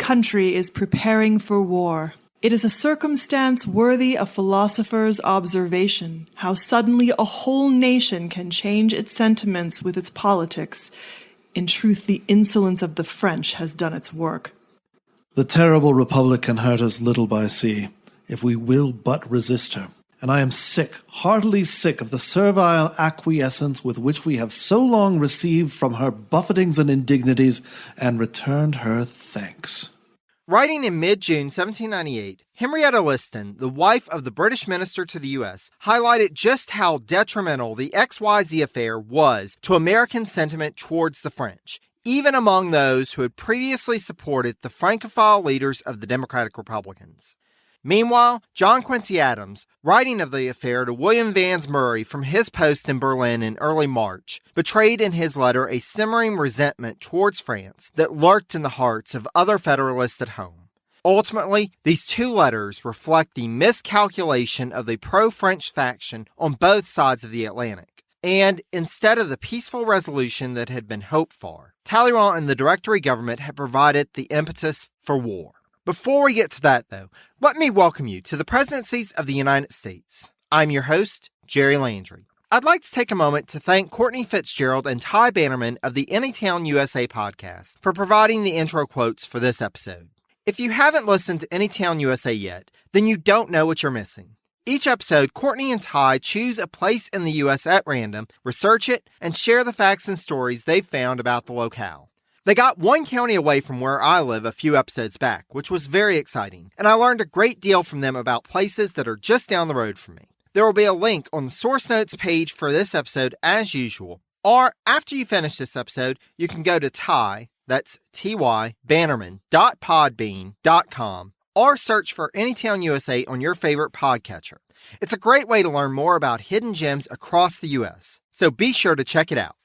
country is preparing for war. It is a circumstance worthy of philosophers' observation, how suddenly a whole nation can change its sentiments with its politics. In truth, the insolence of the French has done its work. The terrible republic can hurt us little by sea, if we will but resist her. And I am sick, heartily sick, of the servile acquiescence with which we have so long received from her buffetings and indignities, and returned her thanks. Writing in mid-June 1798, Henrietta Liston, the wife of the British minister to the U.S., highlighted just how detrimental the XYZ affair was to American sentiment towards the French, even among those who had previously supported the Francophile leaders of the Democratic Republicans. Meanwhile, John Quincy Adams, writing of the affair to William Vans Murray from his post in Berlin in early March, betrayed in his letter a simmering resentment towards France that lurked in the hearts of other Federalists at home. Ultimately, these two letters reflect the miscalculation of the pro-French faction on both sides of the Atlantic. And instead of the peaceful resolution that had been hoped for, Talleyrand and the Directory government had provided the impetus for war. Before we get to that, though, let me welcome you to the presidencies of the United States. I'm your host, Jerry Landry. I'd like to take a moment to thank Courtney Fitzgerald and Ty Bannerman of the Anytown USA podcast for providing the intro quotes for this episode. If you haven't listened to Anytown USA yet, then you don't know what you're missing. Each episode, Courtney and Ty choose a place in the U.S. at random, research it, and share the facts and stories they've found about the locale. They got one county away from where I live a few episodes back, which was very exciting, and I learned a great deal from them about places that are just down the road from me. There will be a link on the source notes page for this episode as usual, or after you finish this episode, you can go to Ty, that's T-Y, Bannerman.podbean.com, or search for Anytown USA on your favorite podcatcher. It's a great way to learn more about hidden gems across the U.S., so be sure to check it out.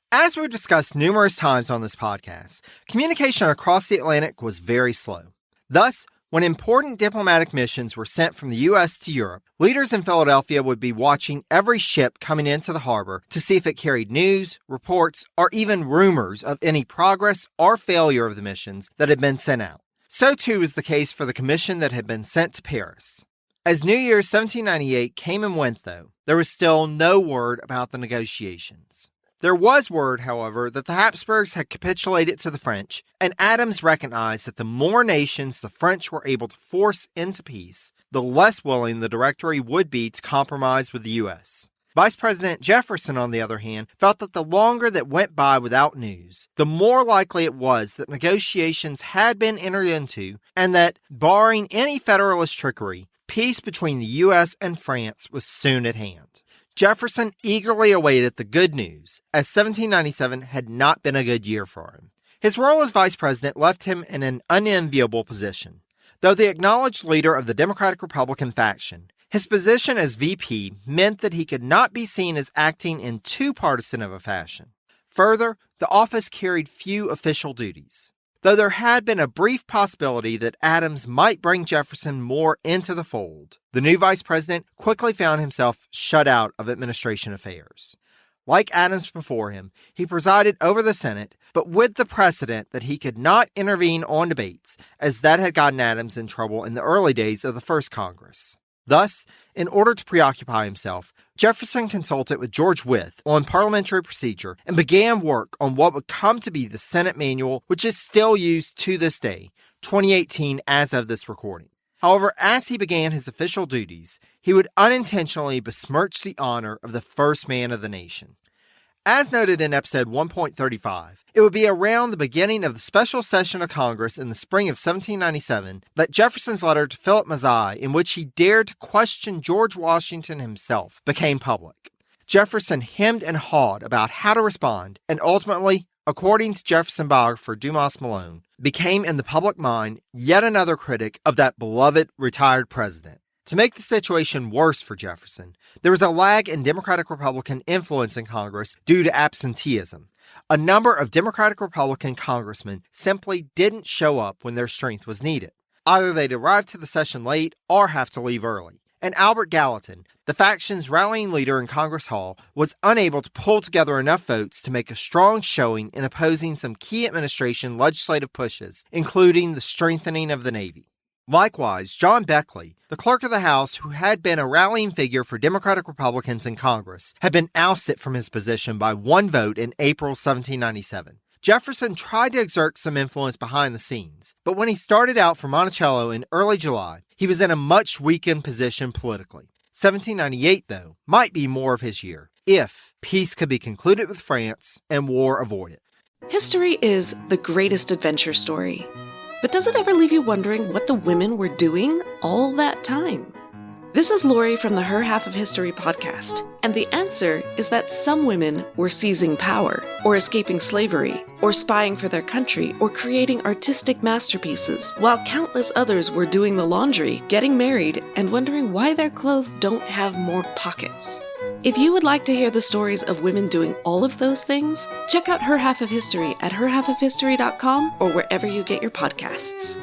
As we've discussed numerous times on this podcast, communication across the Atlantic was very slow. Thus, when important diplomatic missions were sent from the U.S. to Europe, leaders in Philadelphia would be watching every ship coming into the harbor to see if it carried news, reports, or even rumors of any progress or failure of the missions that had been sent out. So too was the case for the commission that had been sent to Paris. As New Year 1798 came and went, though, there was still no word about the negotiations. There was word, however, that the Habsburgs had capitulated to the French, and Adams recognized that the more nations the French were able to force into peace, the less willing the Directory would be to compromise with the U.S. Vice President Jefferson, on the other hand, felt that the longer that went by without news, the more likely it was that negotiations had been entered into, and that, barring any Federalist trickery, peace between the U.S. and France was soon at hand. Jefferson eagerly awaited the good news, as 1797 had not been a good year for him. His role as vice president left him in an unenviable position. Though the acknowledged leader of the Democratic-Republican faction, his position as VP meant that he could not be seen as acting in too partisan of a fashion. Further, the office carried few official duties. Though there had been a brief possibility that Adams might bring Jefferson more into the fold, the new vice president quickly found himself shut out of administration affairs. Like Adams before him, he presided over the Senate, but with the precedent that he could not intervene on debates, as that had gotten Adams in trouble in the early days of the first Congress. Thus, in order to preoccupy himself, Jefferson consulted with George Wythe on parliamentary procedure and began work on what would come to be the Senate Manual, which is still used to this day, 2018 as of this recording. However, as he began his official duties, he would unintentionally besmirch the honor of the first man of the nation. As noted in episode 1.35, it would be around the beginning of the special session of Congress in the spring of 1797 that Jefferson's letter to Philip Mazzei, in which he dared to question George Washington himself, became public. Jefferson hemmed and hawed about how to respond, and ultimately, according to Jefferson biographer Dumas Malone, became in the public mind yet another critic of that beloved retired president. To make the situation worse for Jefferson, there was a lag in Democratic-Republican influence in Congress due to absenteeism. A number of Democratic-Republican congressmen simply didn't show up when their strength was needed. Either they'd arrive to the session late or have to leave early. and Albert Gallatin, the faction's rallying leader in Congress Hall, was unable to pull together enough votes to make a strong showing in opposing some key administration legislative pushes, including the strengthening of the Navy. Likewise, John Beckley, the clerk of the House who had been a rallying figure for Democratic Republicans in Congress, had been ousted from his position by one vote in April 1797. Jefferson tried to exert some influence behind the scenes, but when he started out for Monticello in early July, he was in a much weakened position politically. 1798, though, might be more of his year, if peace could be concluded with France and war avoided. History is the greatest adventure story. But does it ever leave you wondering what the women were doing all that time? This is Lori from the Her Half of History podcast, and the answer is that some women were seizing power, or escaping slavery, or spying for their country, or creating artistic masterpieces, while countless others were doing the laundry, getting married, and wondering why their clothes don't have more pockets. If you would like to hear the stories of women doing all of those things, check out Her Half of History at herhalfofhistory.com or wherever you get your podcasts.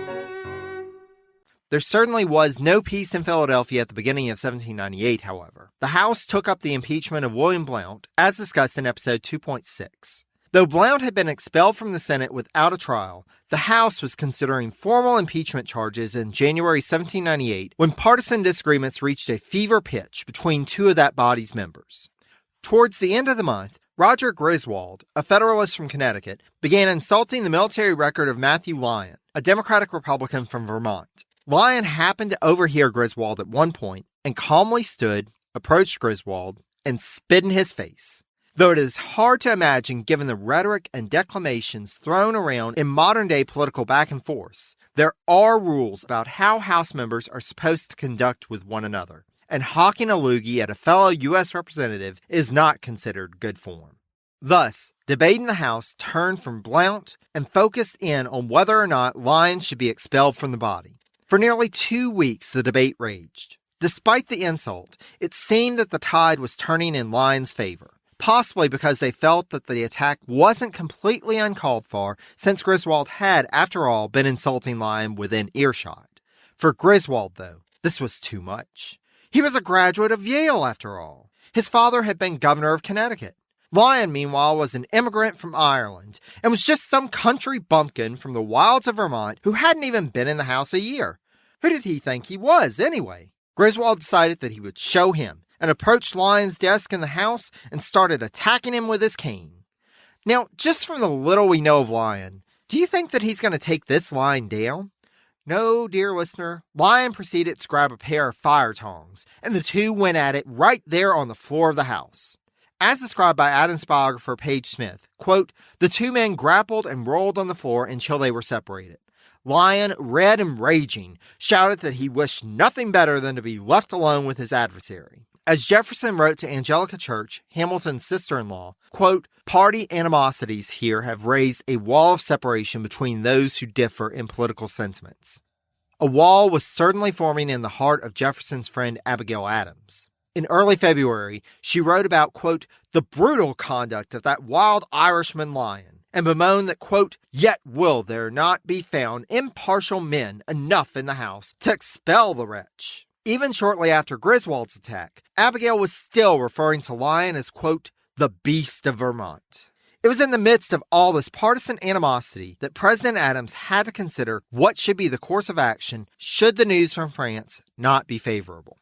There certainly was no peace in Philadelphia at the beginning of 1798, however. The House took up the impeachment of William Blount, as discussed in episode 2.6. Though Blount had been expelled from the Senate without a trial, the House was considering formal impeachment charges in January 1798 when partisan disagreements reached a fever pitch between two of that body's members. Towards the end of the month, Roger Griswold, a Federalist from Connecticut, began insulting the military record of Matthew Lyon, a Democratic Republican from Vermont. Lyon happened to overhear Griswold at one point and calmly stood, approached Griswold, and spit in his face. Though it is hard to imagine given the rhetoric and declamations thrown around in modern-day political back and forth, there are rules about how House members are supposed to conduct with one another, and hawking a loogie at a fellow U.S. representative is not considered good form. Thus, debate in the House turned from Blount and focused in on whether or not Lyon should be expelled from the body. For nearly 2 weeks, the debate raged. Despite the insult, it seemed that the tide was turning in Lyon's favor. Possibly because they felt that the attack wasn't completely uncalled for, since Griswold had, after all, been insulting Lyon within earshot. For Griswold, though, this was too much. He was a graduate of Yale, after all. His father had been governor of Connecticut. Lyon, meanwhile, was an immigrant from Ireland, and was just some country bumpkin from the wilds of Vermont who hadn't even been in the House a year. Who did he think he was, anyway? Griswold decided that he would show him, and approached Lyon's desk in the House and started attacking him with his cane. Now, just from the little we know of Lyon, do you think that he's going to take this line down? No, dear listener, Lyon proceeded to grab a pair of fire tongs, and the two went at it right there on the floor of the House. As described by Adams biographer Page Smith, quote, the two men grappled and rolled on the floor until they were separated. Lyon, red and raging, shouted that he wished nothing better than to be left alone with his adversary. As Jefferson wrote to Angelica Church, Hamilton's sister-in-law, quote, party animosities here have raised a wall of separation between those who differ in political sentiments. A wall was certainly forming in the heart of Jefferson's friend Abigail Adams. In early February, she wrote about, quote, the brutal conduct of that wild Irishman Lyon, and bemoaned that, quote, yet will there not be found impartial men enough in the House to expel the wretch. Even shortly after Griswold's attack, Abigail was still referring to Lyon as, quote, the beast of Vermont. It was in the midst of all this partisan animosity that President Adams had to consider what should be the course of action should the news from France not be favorable.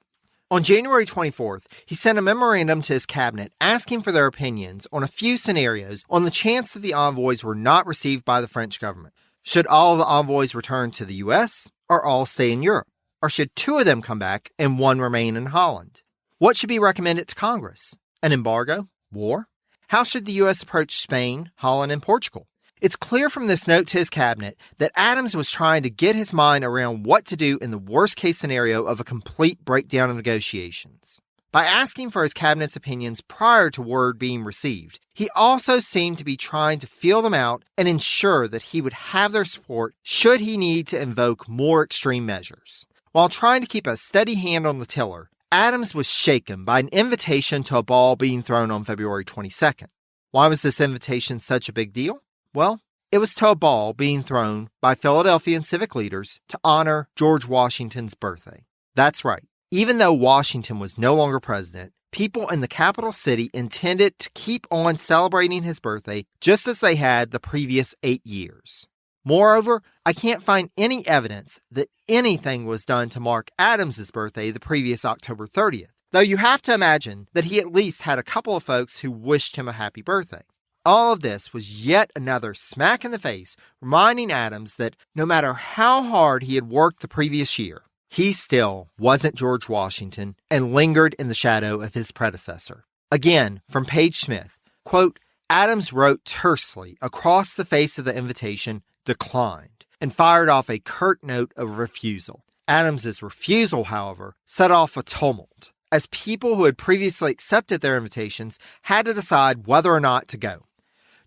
On January 24th, he sent a memorandum to his cabinet asking for their opinions on a few scenarios on the chance that the envoys were not received by the French government. Should all of the envoys return to the U.S. or all stay in Europe? Or should two of them come back and one remain in Holland? What should be recommended to Congress? An embargo? War? How should the U.S. approach Spain, Holland, and Portugal? It's clear from this note to his cabinet that Adams was trying to get his mind around what to do in the worst-case scenario of a complete breakdown of negotiations. By asking for his cabinet's opinions prior to word being received, he also seemed to be trying to feel them out and ensure that he would have their support should he need to invoke more extreme measures. While trying to keep a steady hand on the tiller, Adams was shaken by an invitation to a ball being thrown on February 22nd. Why was this invitation such a big deal? Well, it was to a ball being thrown by Philadelphian civic leaders to honor George Washington's birthday. That's right, Even though Washington was no longer president, people in the capital city intended to keep on celebrating his birthday just as they had the previous 8 years. Moreover, I can't find any evidence that anything was done to mark Adams's birthday the previous October 30th, though you have to imagine that he at least had a couple of folks who wished him a happy birthday. All of this was yet another smack in the face, reminding Adams that no matter how hard he had worked the previous year, he still wasn't George Washington and lingered in the shadow of his predecessor. Again, from Page Smith, quote, Adams wrote tersely across the face of the invitation, declined, and fired off a curt note of refusal. Adams's refusal, however, set off a tumult, as people who had previously accepted their invitations had to decide whether or not to go.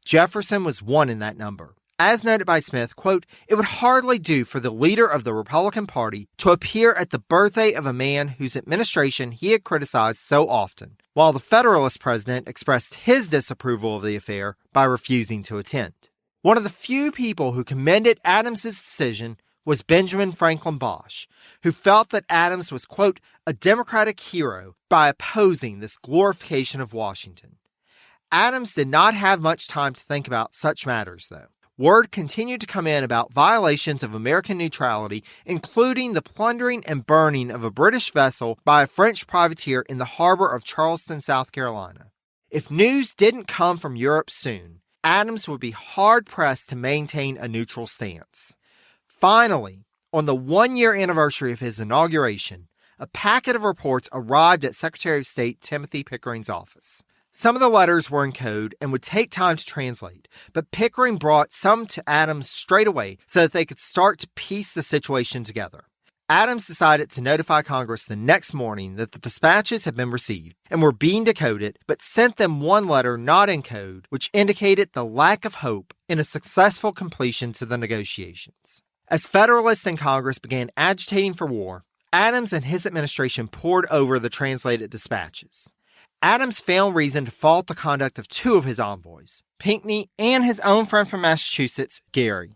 Jefferson was one in that number. As noted by Smith, quote, it would hardly do for the leader of the Republican Party to appear at the birthday of a man whose administration he had criticized so often, while the Federalist president expressed his disapproval of the affair by refusing to attend. One of the few people who commended Adams's decision was Benjamin Franklin Bosch, who felt that Adams was, quote, a Democratic hero by opposing this glorification of Washington. Adams did not have much time to think about such matters, though. Word continued to come in about violations of American neutrality, including the plundering and burning of a British vessel by a French privateer in the harbor of Charleston, South Carolina. If news didn't come from Europe soon, Adams would be hard-pressed to maintain a neutral stance. Finally, on the one-year anniversary of his inauguration, a packet of reports arrived at Secretary of State Timothy Pickering's office. Some of the letters were in code and would take time to translate, but Pickering brought some to Adams straight away so that they could start to piece the situation together. Adams decided to notify Congress the next morning that the dispatches had been received and were being decoded, but sent them one letter not in code, which indicated the lack of hope in a successful completion to the negotiations. As Federalists in Congress began agitating for war, Adams and his administration pored over the translated dispatches. Adams found reason to fault the conduct of two of his envoys, Pinckney and his own friend from Massachusetts, Gary.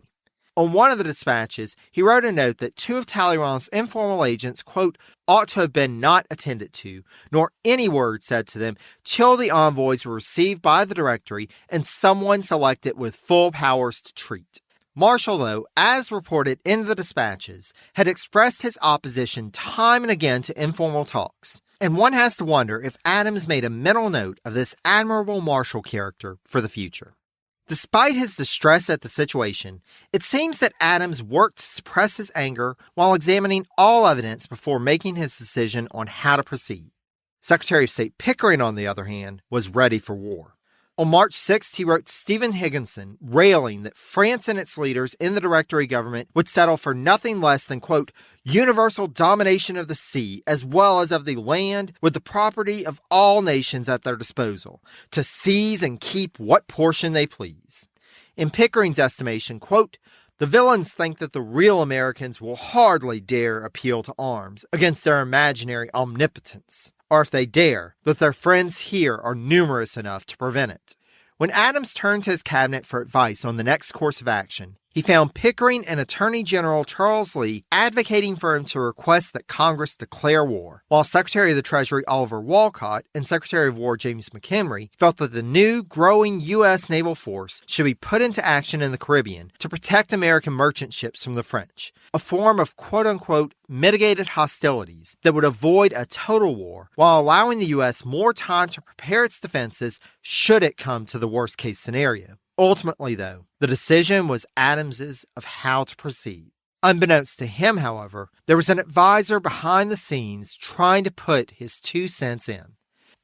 On one of the dispatches, he wrote a note that two of Talleyrand's informal agents, quote, ought to have been not attended to, nor any word said to them, till the envoys were received by the Directory and someone selected with full powers to treat. Marshall, though, as reported in the dispatches, had expressed his opposition time and again to informal talks. And one has to wonder if Adams made a mental note of this admirable Marshall character for the future. Despite his distress at the situation, it seems that Adams worked to suppress his anger while examining all evidence before making his decision on how to proceed. Secretary of State Pickering, on the other hand, was ready for war. On March 6th, he wrote Stephen Higginson, railing that France and its leaders in the Directory government would settle for nothing less than, quote, universal domination of the sea as well as of the land with the property of all nations at their disposal, to seize and keep what portion they please. In Pickering's estimation, quote, the villains think that the real Americans will hardly dare appeal to arms against their imaginary omnipotence, or if they dare, that their friends here are numerous enough to prevent it. When Adams turned to his cabinet for advice on the next course of action, he found Pickering and Attorney General Charles Lee advocating for him to request that Congress declare war, while Secretary of the Treasury Oliver Wolcott and Secretary of War James McHenry felt that the new, growing U.S. naval force should be put into action in the Caribbean to protect American merchant ships from the French, a form of quote-unquote mitigated hostilities that would avoid a total war while allowing the U.S. more time to prepare its defenses should it come to the worst-case scenario. Ultimately, though, the decision was Adams's of how to proceed. Unbeknownst to him, however, there was an advisor behind the scenes trying to put his 2 cents in.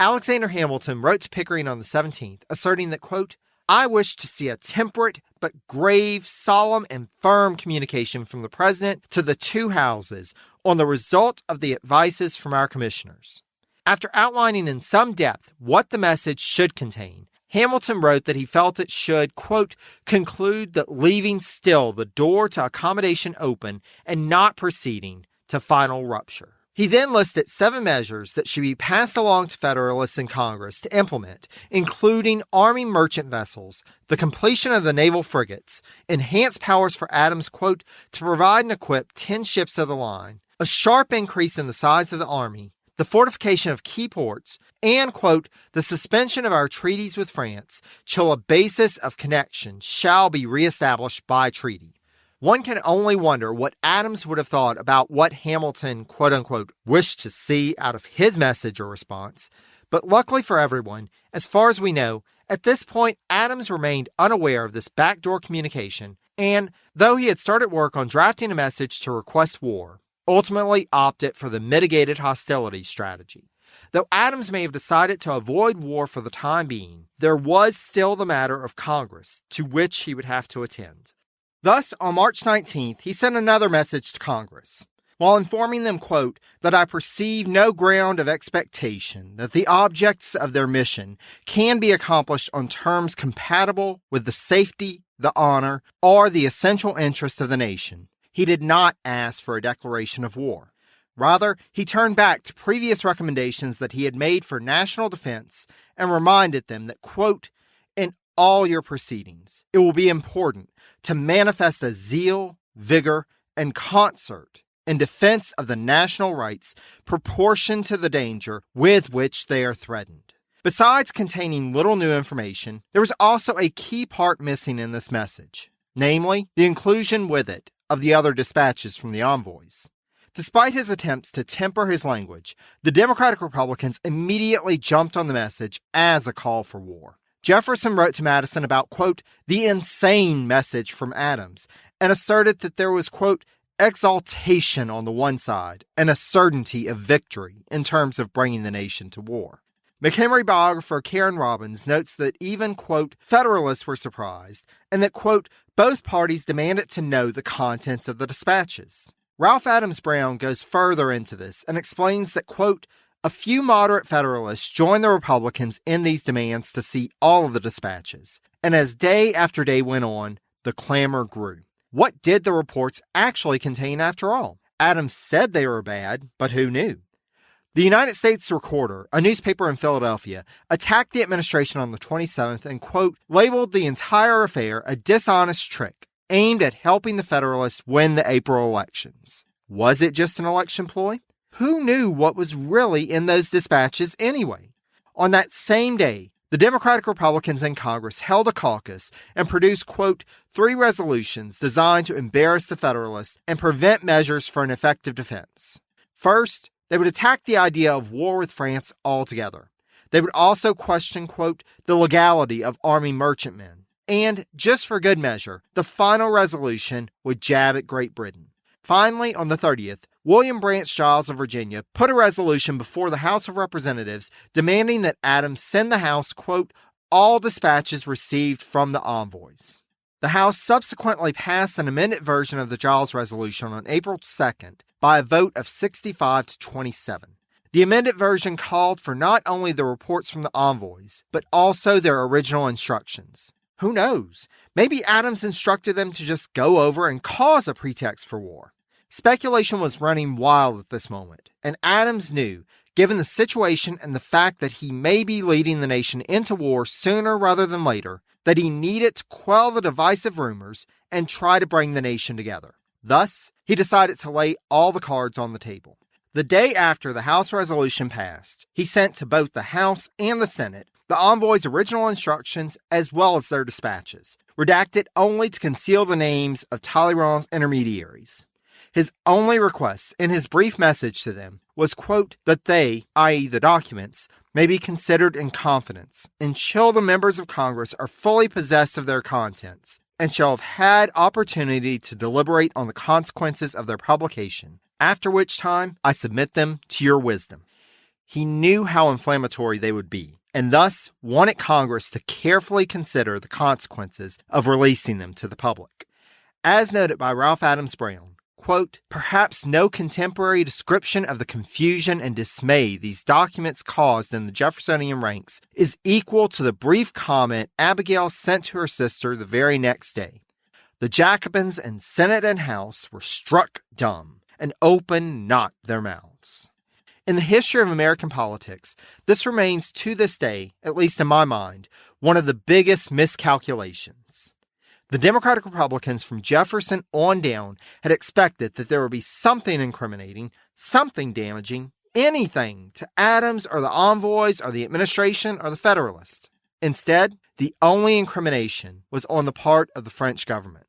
Alexander Hamilton wrote to Pickering on the 17th, asserting that, quote, I wish to see a temperate but grave, solemn, and firm communication from the President to the 2 houses on the result of the advices from our commissioners. After outlining in some depth what the message should contain, Hamilton wrote that he felt it should, quote, conclude that leaving still the door to accommodation open and not proceeding to final rupture. He then listed 7 measures that should be passed along to Federalists in Congress to implement, including arming merchant vessels, the completion of the naval frigates, enhanced powers for Adams, quote, to provide and equip 10 ships of the line, a sharp increase in the size of the army, the fortification of key ports, and, quote, the suspension of our treaties with France till a basis of connection shall be reestablished by treaty. One can only wonder what Adams would have thought about what Hamilton, quote unquote, wished to see out of his message or response. But luckily for everyone, as far as we know, at this point, Adams remained unaware of this backdoor communication, and though he had started work on drafting a message to request war, ultimately opted for the mitigated hostilities strategy. Though Adams may have decided to avoid war for the time being, there was still the matter of Congress, to which he would have to attend. Thus, on March 19th, he sent another message to Congress, while informing them, quote, that I perceive no ground of expectation that the objects of their mission can be accomplished on terms compatible with the safety, the honor, or the essential interests of the nation. He did not ask for a declaration of war. Rather, he turned back to previous recommendations that he had made for national defense and reminded them that, quote, in all your proceedings, it will be important to manifest a zeal, vigor, and concert in defense of the national rights proportioned to the danger with which they are threatened. Besides containing little new information, there was also a key part missing in this message, namely, the inclusion with it of the other dispatches from the envoys. Despite his attempts to temper his language, the Democratic Republicans immediately jumped on the message as a call for war. Jefferson wrote to Madison about, quote, the insane message from Adams, and asserted that there was, quote, exaltation on the one side and a certainty of victory in terms of bringing the nation to war. McHenry biographer Karen Robbins notes that even, quote, Federalists were surprised, and that, quote, both parties demanded to know the contents of the dispatches. Ralph Adams Brown goes further into this and explains that, quote, a few moderate Federalists joined the Republicans in these demands to see all of the dispatches, and as day after day went on, the clamor grew. What did the reports actually contain after all? Adams said they were bad, but who knew? The United States Recorder, a newspaper in Philadelphia, attacked the administration on the 27th and, quote, labeled the entire affair a dishonest trick aimed at helping the Federalists win the April elections. Was it just an election ploy? Who knew what was really in those dispatches anyway? On that same day, the Democratic Republicans in Congress held a caucus and produced, quote, 3 resolutions designed to embarrass the Federalists and prevent measures for an effective defense. First, they would attack the idea of war with France altogether. They would also question, quote, the legality of arming merchantmen. And, just for good measure, the final resolution would jab at Great Britain. Finally, on the 30th, William Branch Giles of Virginia put a resolution before the House of Representatives demanding that Adams send the House, quote, all dispatches received from the envoys. The House subsequently passed an amended version of the Giles resolution on April 2nd by a vote of 65 to 27. The amended version called for not only the reports from the envoys, but also their original instructions. Who knows? Maybe Adams instructed them to just go over and cause a pretext for war. Speculation was running wild at this moment, and Adams knew, given the situation and the fact that he may be leading the nation into war sooner rather than later, that he needed to quell the divisive rumors and try to bring the nation together. Thus, he decided to lay all the cards on the table. The day after the House resolution passed, he sent to both the House and the Senate the envoys' original instructions as well as their dispatches, redacted only to conceal the names of Talleyrand's intermediaries. His only request in his brief message to them was, quote, that they, i.e. the documents, may be considered in confidence until the members of Congress are fully possessed of their contents and shall have had opportunity to deliberate on the consequences of their publication, after which time I submit them to your wisdom. He knew how inflammatory they would be, and thus wanted Congress to carefully consider the consequences of releasing them to the public. As noted by Ralph Adams Brown, quote, perhaps no contemporary description of the confusion and dismay these documents caused in the Jeffersonian ranks is equal to the brief comment Abigail sent to her sister the very next day. The Jacobins in Senate and House were struck dumb and opened not their mouths. In the history of American politics, this remains to this day, at least in my mind, one of the biggest miscalculations. The Democratic Republicans from Jefferson on down had expected that there would be something incriminating, something damaging, anything to Adams or the envoys or the administration or the Federalists. Instead, the only incrimination was on the part of the French government.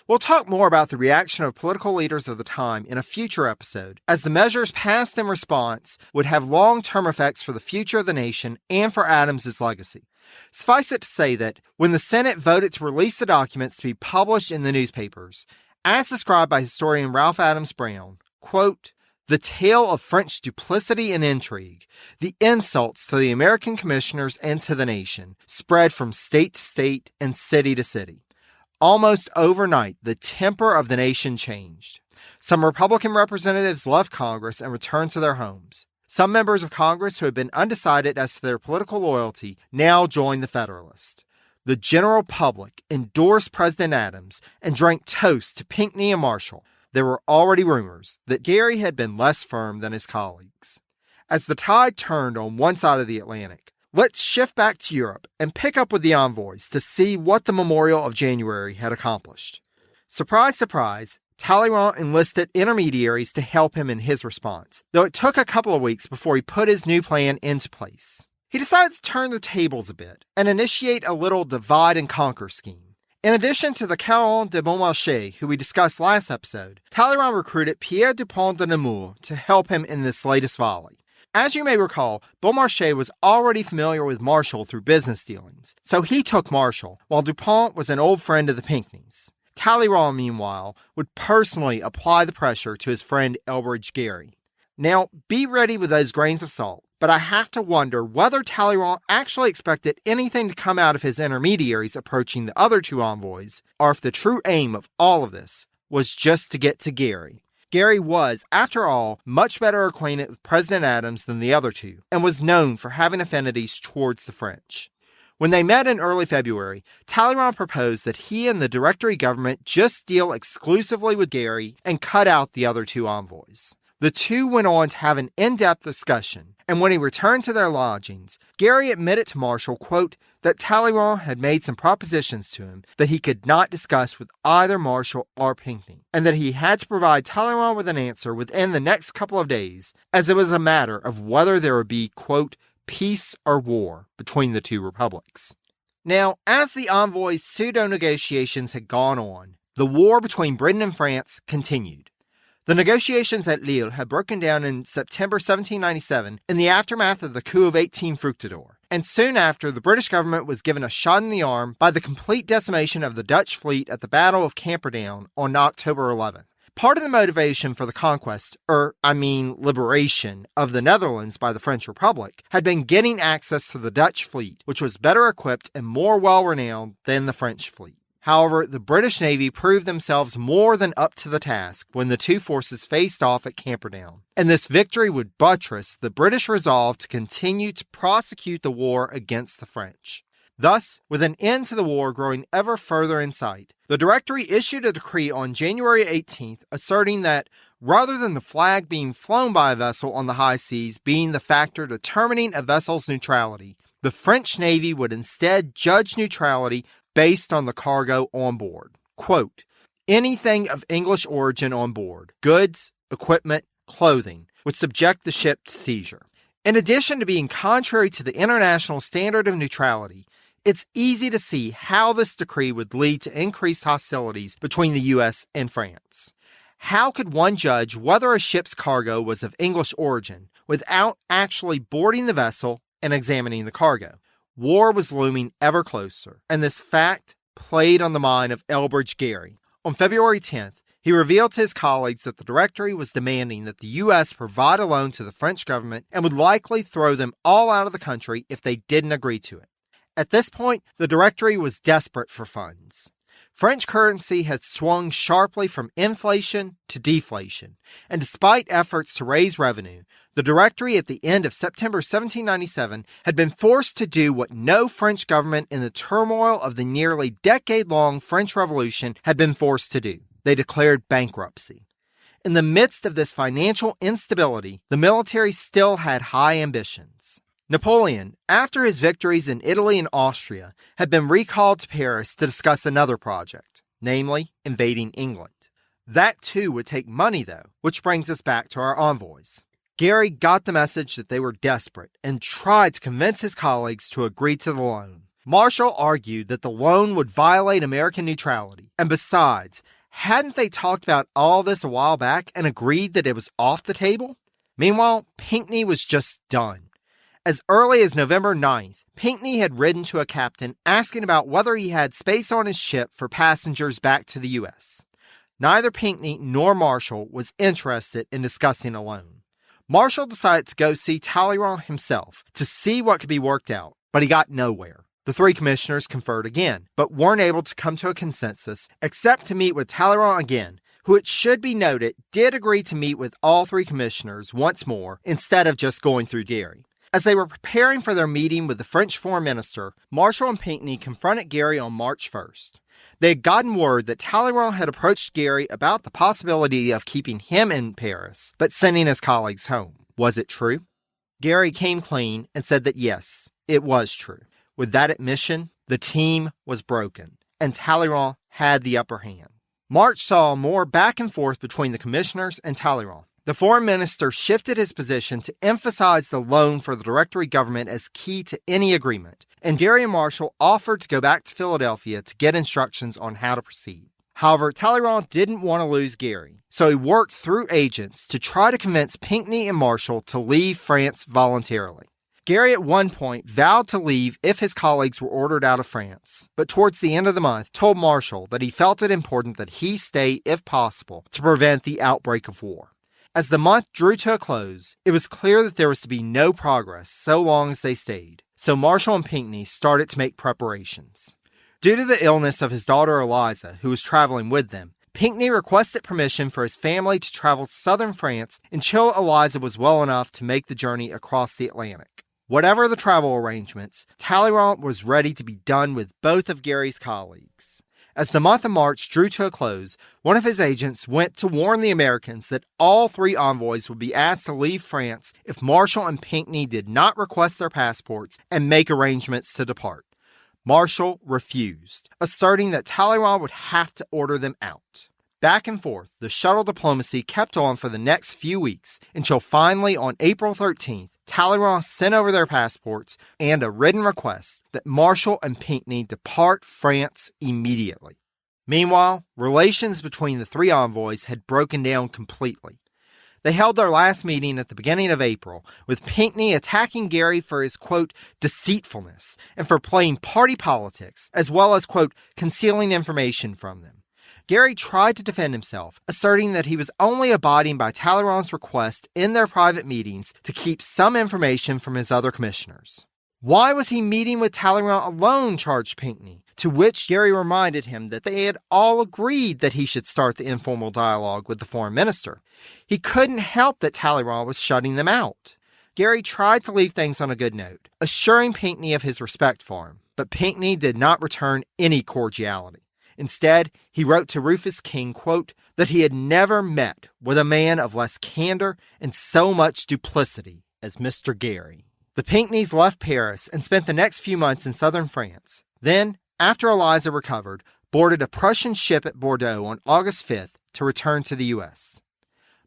We'll talk more about the reaction of political leaders of the time in a future episode, as the measures passed in response would have long-term effects for the future of the nation and for Adams's legacy. Suffice it to say that when the Senate voted to release the documents to be published in the newspapers, as described by historian Ralph Adams Brown, quote, "The tale of French duplicity and intrigue, the insults to the American commissioners and to the nation, spread from state to state and city to city. Almost overnight, the temper of the nation changed. Some Republican representatives left Congress and returned to their homes. Some members of Congress who had been undecided as to their political loyalty now joined the Federalists. The general public endorsed President Adams and drank toast to Pinckney and Marshall. There were already rumors that Gary had been less firm than his colleagues. As the tide turned on one side of the Atlantic, let's shift back to Europe and pick up with the envoys to see what the Memorial of January had accomplished. Surprise, surprise, Talleyrand enlisted intermediaries to help him in his response, though it took a couple of weeks before he put his new plan into place. He decided to turn the tables a bit and initiate a little divide and conquer scheme. In addition to the Count de Beaumarchais, who we discussed last episode, Talleyrand recruited Pierre Dupont de Nemours to help him in this latest volley. As you may recall, Beaumarchais was already familiar with Marshall through business dealings, so he took Marshall, while Dupont was an old friend of the Pinckneys. Talleyrand, meanwhile, would personally apply the pressure to his friend Elbridge Gerry. Now, be ready with those grains of salt, but I have to wonder whether Talleyrand actually expected anything to come out of his intermediaries approaching the other two envoys, or if the true aim of all of this was just to get to Gerry. Gerry was, after all, much better acquainted with President Adams than the other two, and was known for having affinities towards the French. When they met in early February, Talleyrand proposed that he and the Directory government just deal exclusively with Gerry and cut out the other two envoys. The two went on to have an in-depth discussion, and when he returned to their lodgings, Gerry admitted to Marshall, quote, that Talleyrand had made some propositions to him that he could not discuss with either Marshall or Pinckney, and that he had to provide Talleyrand with an answer within the next couple of days, as it was a matter of whether there would be, quote, peace or war between the two republics. Now, as the envoys' pseudo-negotiations had gone on, the war between Britain and France continued. The negotiations at Lille had broken down in September 1797 in the aftermath of the coup of 18 Fructidor, and soon after the British government was given a shot in the arm by the complete decimation of the Dutch fleet at the Battle of Camperdown on October 11th. Part of the motivation for the conquest, liberation, of the Netherlands by the French Republic had been getting access to the Dutch fleet, which was better equipped and more well-renowned than the French fleet. However, the British Navy proved themselves more than up to the task when the two forces faced off at Camperdown, and this victory would buttress the British resolve to continue to prosecute the war against the French. Thus, with an end to the war growing ever further in sight, the Directory issued a decree on January 18th asserting that, rather than the flag being flown by a vessel on the high seas being the factor determining a vessel's neutrality, the French Navy would instead judge neutrality based on the cargo on board. Quote, anything of English origin on board, goods, equipment, clothing, would subject the ship to seizure. In addition to being contrary to the international standard of neutrality, it's easy to see how this decree would lead to increased hostilities between the U.S. and France. How could one judge whether a ship's cargo was of English origin without actually boarding the vessel and examining the cargo? War was looming ever closer, and this fact played on the mind of Elbridge Gerry. On February 10th, he revealed to his colleagues that the Directory was demanding that the U.S. provide a loan to the French government and would likely throw them all out of the country if they didn't agree to it. At this point, the Directory was desperate for funds. French currency had swung sharply from inflation to deflation, and despite efforts to raise revenue, the Directory at the end of September 1797 had been forced to do what no French government in the turmoil of the nearly decade-long French Revolution had been forced to do. They declared bankruptcy. In the midst of this financial instability, the military still had high ambitions. Napoleon, after his victories in Italy and Austria, had been recalled to Paris to discuss another project, namely invading England. That too would take money though, which brings us back to our envoys. Gary got the message that they were desperate and tried to convince his colleagues to agree to the loan. Marshall argued that the loan would violate American neutrality, and besides, hadn't they talked about all this a while back and agreed that it was off the table? Meanwhile, Pinckney was just done. As early as November 9th, Pinckney had written to a captain asking about whether he had space on his ship for passengers back to the U.S. Neither Pinckney nor Marshall was interested in discussing a loan. Marshall decided to go see Talleyrand himself to see what could be worked out, but he got nowhere. The three commissioners conferred again, but weren't able to come to a consensus except to meet with Talleyrand again, who, it should be noted, did agree to meet with all three commissioners once more instead of just going through Gary. As they were preparing for their meeting with the French foreign minister, Marshall and Pinckney confronted Gary on March 1st. They had gotten word that Talleyrand had approached Gary about the possibility of keeping him in Paris, but sending his colleagues home. Was it true? Gary came clean and said that yes, it was true. With that admission, the team was broken, and Talleyrand had the upper hand. March saw more back and forth between the commissioners and Talleyrand. The foreign minister shifted his position to emphasize the loan for the Directory government as key to any agreement, and Gary and Marshall offered to go back to Philadelphia to get instructions on how to proceed. However, Talleyrand didn't want to lose Gary, so he worked through agents to try to convince Pinckney and Marshall to leave France voluntarily. Gary at one point vowed to leave if his colleagues were ordered out of France, but towards the end of the month told Marshall that he felt it important that he stay if possible to prevent the outbreak of war. As the month drew to a close, it was clear that there was to be no progress so long as they stayed, so Marshall and Pinckney started to make preparations. Due to the illness of his daughter Eliza, who was traveling with them, Pinckney requested permission for his family to travel to southern France until Eliza was well enough to make the journey across the Atlantic. Whatever the travel arrangements, Talleyrand was ready to be done with both of Gary's colleagues. As the month of March drew to a close, one of his agents went to warn the Americans that all three envoys would be asked to leave France if Marshall and Pinckney did not request their passports and make arrangements to depart. Marshall refused, asserting that Talleyrand would have to order them out. Back and forth, the shuttle diplomacy kept on for the next few weeks until finally on April 13th, Talleyrand sent over their passports and a written request that Marshall and Pinckney depart France immediately. Meanwhile, relations between the three envoys had broken down completely. They held their last meeting at the beginning of April, with Pinckney attacking Gary for his, quote, deceitfulness and for playing party politics, as well as, quote, concealing information from them. Gary tried to defend himself, asserting that he was only abiding by Talleyrand's request in their private meetings to keep some information from his other commissioners. Why was he meeting with Talleyrand alone, charged Pinckney, to which Gary reminded him that they had all agreed that he should start the informal dialogue with the foreign minister. He couldn't help that Talleyrand was shutting them out. Gary tried to leave things on a good note, assuring Pinckney of his respect for him, but Pinckney did not return any cordiality. Instead, he wrote to Rufus King, quote, that he had never met with a man of less candor and so much duplicity as Mr. Gary. The Pinckneys left Paris and spent the next few months in southern France. Then, after Eliza recovered, boarded a Prussian ship at Bordeaux on August 5th to return to the U.S.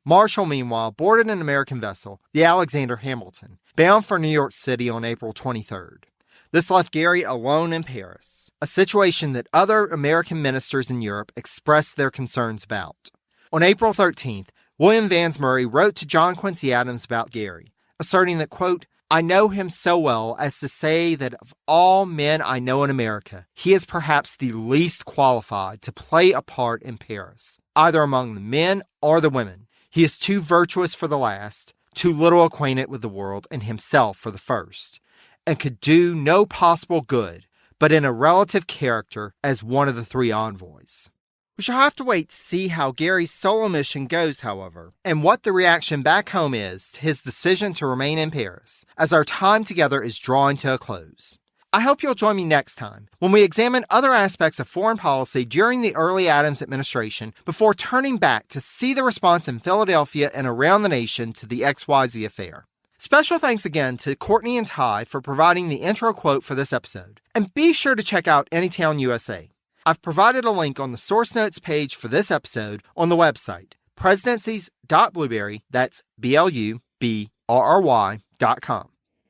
Marshall, meanwhile, boarded an American vessel, the Alexander Hamilton, bound for New York City on April 23rd. This left Gary alone in Paris, a situation that other American ministers in Europe expressed their concerns about. On April 13th, William Vansbury wrote to John Quincy Adams about Gary, asserting that, quote, I know him so well as to say that of all men I know in America, he is perhaps the least qualified to play a part in Paris, either among the men or the women. He is too virtuous for the last, too little acquainted with the world, and himself for the first, and could do no possible good, but in a relative character as one of the three envoys. We shall have to wait to see how Gary's solo mission goes, however, and what the reaction back home is to his decision to remain in Paris, as our time together is drawing to a close. I hope you'll join me next time when we examine other aspects of foreign policy during the early Adams administration before turning back to see the response in Philadelphia and around the nation to the XYZ affair. Special thanks again to Courtney and Ty for providing the intro quote for this episode. And be sure to check out Anytown USA. I've provided a link on the source notes page for this episode on the website, presidencies.blueberry, that's BLUBRRY.com.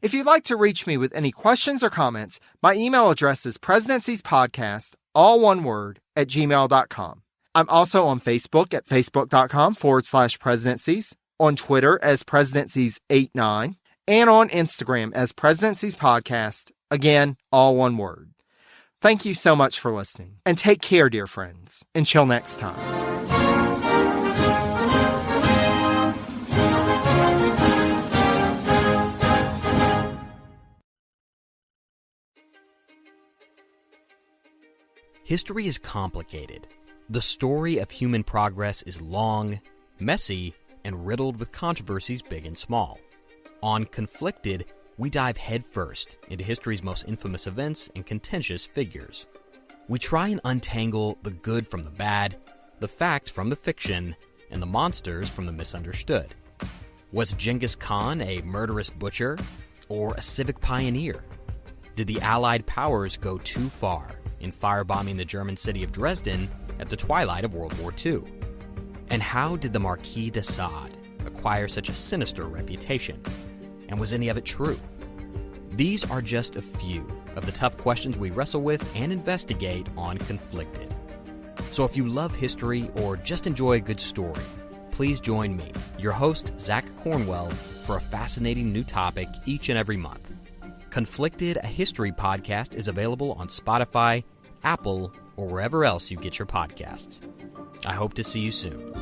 If you'd like to reach me with any questions or comments, my email address is presidenciespodcast, all one word, @gmail.com. I'm also on Facebook at facebook.com/presidencies, on Twitter as presidencies89, and on Instagram as Presidencies Podcast, again, all one word. Thank you so much for listening, and take care, dear friends. Until next time. History is complicated. The story of human progress is long, messy, and riddled with controversies big and small. On Conflicted, we dive headfirst into history's most infamous events and contentious figures. We try and untangle the good from the bad, the fact from the fiction, and the monsters from the misunderstood. Was Genghis Khan a murderous butcher or a civic pioneer? Did the Allied powers go too far in firebombing the German city of Dresden at the twilight of World War II? And how did the Marquis de Sade acquire such a sinister reputation? And was any of it true? These are just a few of the tough questions we wrestle with and investigate on Conflicted. So if you love history or just enjoy a good story, please join me, your host, Zach Cornwell, for a fascinating new topic each and every month. Conflicted, a history podcast, is available on Spotify, Apple, or wherever else you get your podcasts. I hope to see you soon.